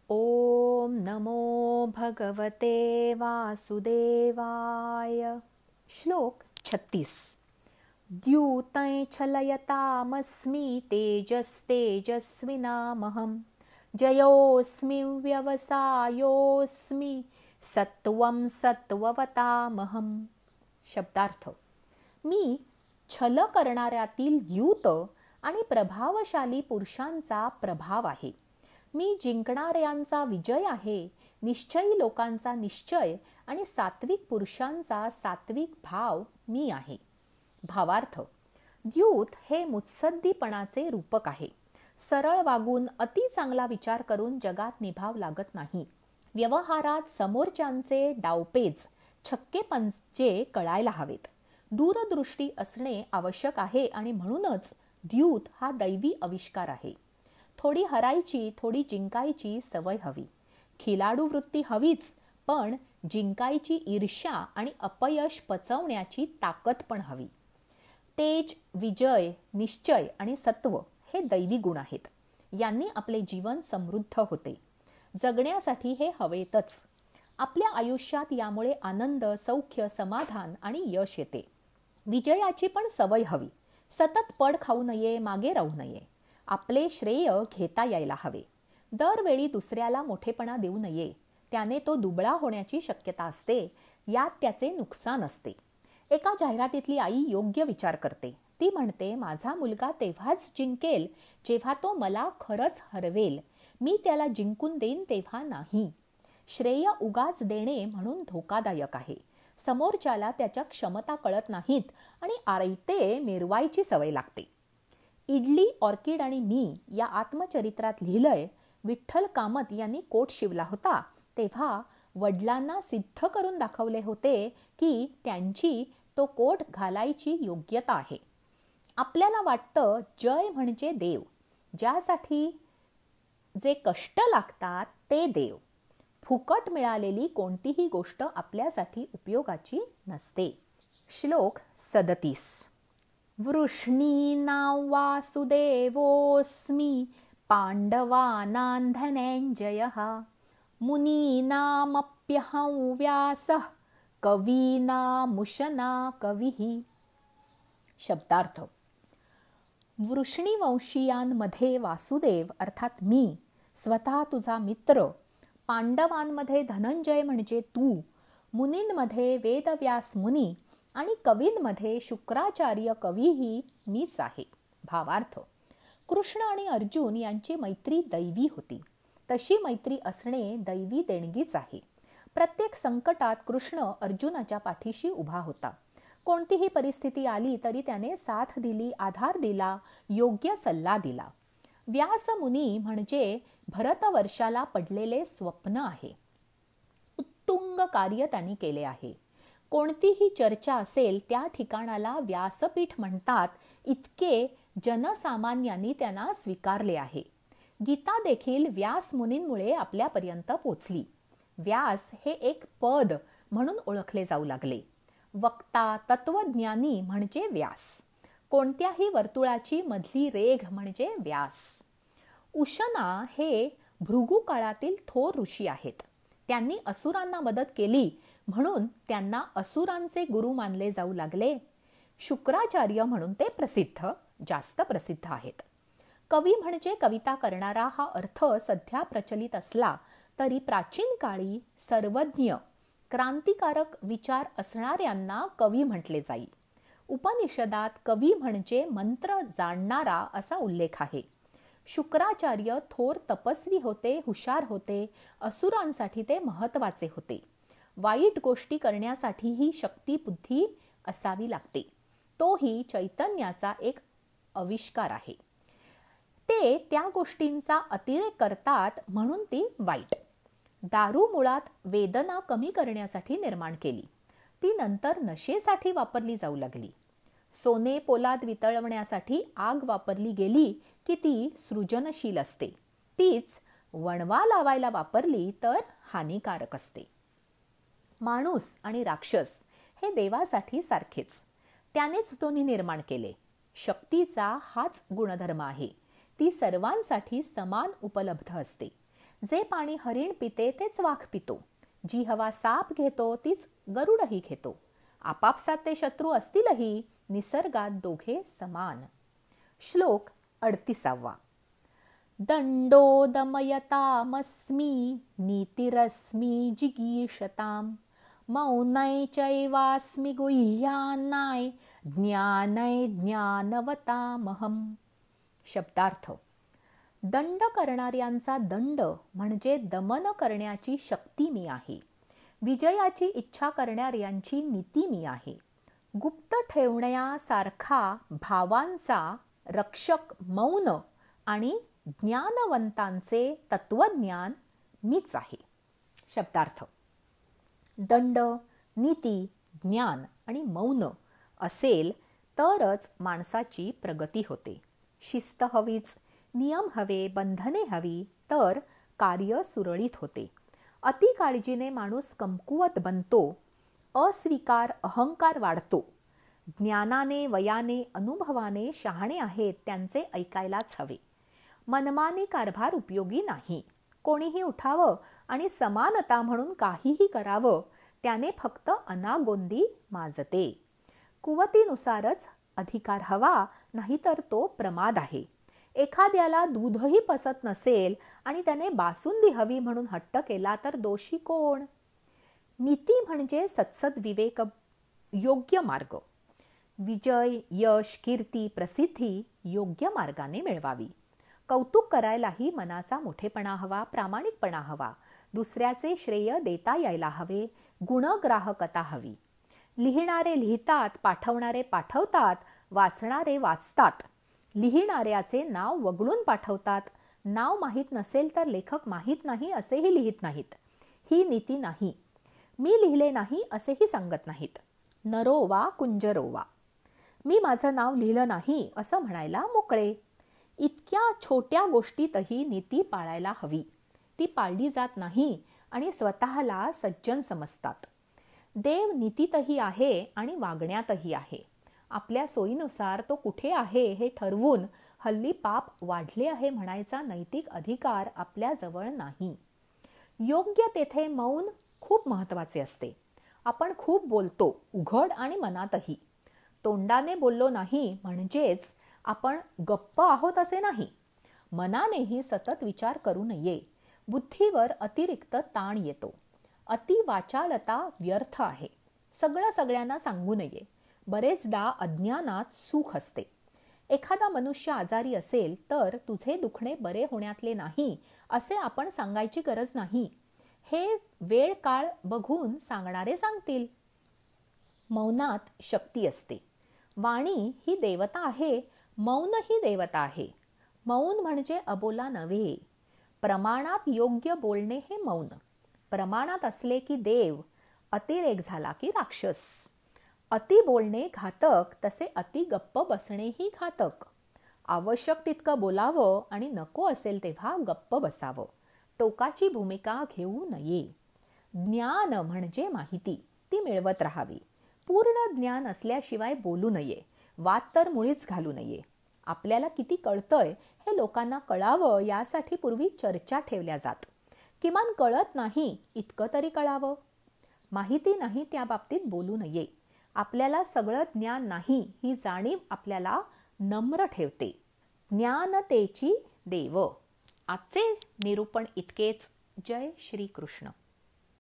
ओम नमो भगवते वासुदेवाय. श्लोक 36. द्यूतं छलयतामस्मि तेजस्तेजस्विनामहं जयोऽस्मि व्यवसायोऽस्मि सत्वं सत्ववतामहं. शब्दार्थ: मी छल करणाऱ्यातील द्यूत आणि प्रभावशाली पुरुषांचा प्रभाव आहे. मी जिंकणाऱ्यांचा विजय आहे, निश्चयी लोकांचा निश्चय आणि सात्विक पुरुषांचा सात्विक भाव मी आहे. भावार्थ: द्यूत हे मुत्सद्दीपणाचे रूपक आहे. सरळ वागून अति चांगला विचार करून जगात निभाव लागत नाही. व्यवहारात समोरच्यांचे डावपेच, छक्के पंजे कळायला हवेत. दूरदृष्टी असणे आवश्यक आहे आणि म्हणूनच द्यूत हा दैवी आविष्कार आहे. थोडी हरायची, थोडी जिंकायची सवय हवी. खिलाडू वृत्ती हवीच, पण जिंकायची ईर्ष्या आणि अपयश पचवण्याची ताकद पण हवी. तेज, विजय, निश्चय आणि सत्व हे दैवी गुण आहेत. यांनी आपले जीवन समृद्ध होते. जगण्यासाठी हे हवेतच. आपल्या आयुष्यात यामुळे आनंद, सौख्य, समाधान आणि यश येते. विजयाची पण सवय हवी. सतत पड खाऊ नये, मागे राहू नये. आपले श्रेय घेता यायला हवे. दरवेळी दुसऱ्याला मोठेपणा देऊ नये. त्याने तो दुबळा होण्याची शक्यता असते. यात त्याचे नुकसान असते. एका जाहिरातीतली आई योग्य विचार करते. ती म्हणते, माझा मुलगा तेव्हाच जिंकेल जेव्हा तो मला खरंच हरवेल. मी त्याला जिंकून देईन तेव्हा नाही. श्रेय उगाच देणे म्हणून धोकादायक आहे. समोरच्याला त्याच्या क्षमता कळत नाहीत आणि आरैते मिरवायची सवय लागते. इडली, ऑर्किड आणि मी या आत्मचरित्रात लिहिलंय, विठ्ठल कामत यांनी कोट शिवला होता तेव्हा वडिलांना सिद्ध करून दाखवले होते की त्यांची तो कोट घालायची योग्यता आहे. आपल्याला वाटतं जय म्हणजे देव. ज्यासाठी जे कष्ट लागतात ते देव. फुकट मिळालेली कोणतीही गोष्ट आपल्यासाठी उपयोगाची नसते. श्लोक 37. वृष्णीनां वासुदेवोऽस्मि पाण्डवानां धनञ्जयः मुनीनामप्यहं व्यासः कवीनामुशना कविः. शब्दार्थ: वृष्णीवंशीयांमध्ये वासुदेव अर्थात मी, स्वतः तुझा मित्र. पांडवांमध्ये धनंजय म्हणजे तू. मुनींमध्ये वेदव्यास मुनी आणि कवींमध्ये शुक्राचार्य कवीही मीच आहे. भावार्थ: कृष्ण आणि अर्जुन यांची मैत्री दैवी होती. तशी मैत्री असणे दैवी देणगीच आहे. प्रत्येक संकटात कृष्ण अर्जुनाच्या पाठीशी उभा होता. कोणतीही परिस्थिती आली तरी त्याने साथ दिली, आधार दिला, योग्य सल्ला दिला. व्यासमुनी म्हणजे भरतवर्षाला पडलेले स्वप्न आहे. उत्तुंग कार्य त्यांनी केले आहे. कोणतीही चर्चा असेल त्या ठिकाणाला व्यासपीठ म्हणतात. इतके जनसामान्यांनी त्यांना स्वीकारले आहे. गीता देखील व्यास मुनींमुळे आपल्यापर्यंत पोचली. व्यास हे एक पद म्हणून ओळखले जाऊ लागले. वक्ता, तत्वज्ञानी म्हणजे व्यास. कोणत्याही वर्तुळाची मधली रेघ म्हणजे व्यास. उशना हे भृगु काळातील थोर ऋषी आहेत. त्यांनी असुरांना मदत केली म्हणून त्यांना असुरांचे गुरु मानले जाऊ लागले. शुक्राचार्य म्हणून ते जास्त प्रसिद्ध आहेत. कवी म्हणजे कविता करणारा हा अर्थ सध्या प्रचलित असला तरी प्राचीन काळी सर्वज्ञ, क्रांतिकारक विचार असणाऱ्यांना कवी म्हटले जाई. उपनिषदात कवी म्हणजे मंत्र जाणणारा असा उल्लेख आहे. शुक्राचार्य थोर तपस्वी होते, हुशार होते. असुरांसाठी ते महत्वाचे होते. वाईट गोष्टी करण्यासाठीही शक्ती, बुद्धी असावी लागते. तोही चैतन्याचा एक आविष्कार आहे. ते त्या गोष्टींचा अतिरेक करतात म्हणून ती वाईट. दारू मुळात वेदना कमी करण्यासाठी निर्माण केली. ती नंतर नशेसाठी वापरली जाऊ लागली. सोने पोलाद वितळवण्यासाठी आग वापरली गेली की ती सृजनशील असते. तीच वणवा लावायला वापरली तर हानिकारक असते. माणूस आणि राक्षस हे देवासाठी सारखेच. त्यानेच दोन्ही निर्माण केले. शक्तीचा हाच गुणधर्म आहे. ती सर्वांसाठी समान उपलब्ध असते. जे पाणी हरिण पिते तेच वाघ पितो. जी हवा साप घेतो तीच गरुडही घेतो. आपापसात ते शत्रू असतीलही निसर्गात दोघे समान. श्लोक 38. दंडो दमयतामस्मी नीतिरस्मी जिगीषताम मौनै चैवास्मि गुह्यान्नाय ज्ञानै ज्ञानवतामहम. शब्दार्थ: दंड करणाऱ्यांचा दंड म्हणजे दमन करण्याची शक्ती मी आहे. विजयाची इच्छा करणाऱ्यांची नीती मी आहे. गुप्त ठेवण्यासारखा भावांचा रक्षक मौन आणि ज्ञानवंतांचे तत्वज्ञान मीच आहे. शब्दार्थ: दंड, नीती, ज्ञान आणि मौन असेल तरच माणसाची प्रगती होते. शिस्त हवीच, नियम हवे, बंधने हवी, तर कार्य सुरळीत होते. अति काळजीने माणूस कमकुवत बनतो. अस्वीकार, अहंकार वाढतो. ज्ञानाने, वयाने, अनुभवाने शहाणे आहेत त्यांचे ऐकायलाच हवे. मनमानी कारभार उपयोगी नाही. कोणीही उठावं आणि समानता म्हणून काहीही करावं त्याने फक्त अनागोंदी माजते. कुवतीनुसारच अधिकार हवा, नाहीतर तो प्रमाद आहे. एखाद्याला दूधही पसत नसेल आणि त्याने बासुंदी हवी म्हणून हट्ट केला तर दोषी कोण? नीती म्हणजे सत्सद विवेक, योग्य मार्ग. विजय, यश, कीर्ती, प्रसिद्धी योग्य मार्गाने मिळवावी. कौतुक करायलाही मनाचा मोठेपणा हवा, प्रामाणिकपणा हवा. दुसऱ्याचे श्रेय देता यायला हवे, गुणग्राहकता हवी. लिहिणारे लिहितात, पाठवणारे पाठवतात, वाचणारे वाचतात. लिहिणाऱ्याचे नाव वगळून पाठवतात. नाव माहीत नसेल तर लेखक माहीत नाही असेही लिहित नाहीत. ही नीती नाही. मी लिहिले नाही असेही सांगत नाहीत. नरो वा कुंजरो वा. मी माझं नाव लिहिलं नाही असं म्हणायला मोकळे. इतक्या छोट्या गोष्टीतही नीती पाळायला हवी. ती पाळली जात नाही आणि स्वतःला सज्जन समजतात. देव नीतीतही आहे आणि वागण्यातही आहे. आपल्या सोयीनुसार तो कुठे आहे हे ठरवून हल्ली पाप वाढले आहे म्हणायचा नैतिक अधिकार आपल्याजवळ नाही. योग्य तेथे मौन खूप महत्त्वाचे असते. आपण खूप बोलतो, उघड आणि मनातही. तोंडाने बोललो नाही म्हणजेच आपण गप्प आहोत असे नाही. मनानेही सतत विचार करू नये. बुद्धीवर अतिरिक्त ताण येतो. अति वाचाळता व्यर्थ आहे. सगळं सगळ्यांना सांगू नये. बरेचदा अज्ञानात सुख असते. एखादा मनुष्य आजारी असेल तर तुझे दुखणे बरे होण्यातले नाही असे आपण सांगायची गरज नाही. हे वेळ काळ बघून सांगणारे सांगतील. मौनात शक्ती असते. वाणी ही देवता आहे, मौन ही देवता आहे. मौन म्हणजे अबोला नव्हे. प्रमाणात योग्य बोलणे हे मौन. प्रमाणात असले की देव, अतिरेक झाला की राक्षस. अति बोलणे घातक, तसे अति गप्प बसणेही घातक. आवश्यक तितकं बोलावं आणि नको असेल तेव्हा गप्प बसावं. टोकाची भूमिका घेऊ नये. ज्ञान म्हणजे माहिती, ती मिळवत राहावी. पूर्ण ज्ञान असल्याशिवाय बोलू नये. वाद तर मुळीच घालू नये. आपल्याला किती कळतंय हे लोकांना कळावं यासाठी पूर्वी चर्चा ठेवल्या जात. किमान कळत नाही इतकं तरी कळावं. माहिती नाही त्या बाबतीत बोलू नये. आपल्याला सगळं ज्ञान नाही ही जाणीव आपल्याला नम्र ठेवते. ज्ञानतेची देव. आजचे निरूपण इतकेच. जय श्री कृष्ण.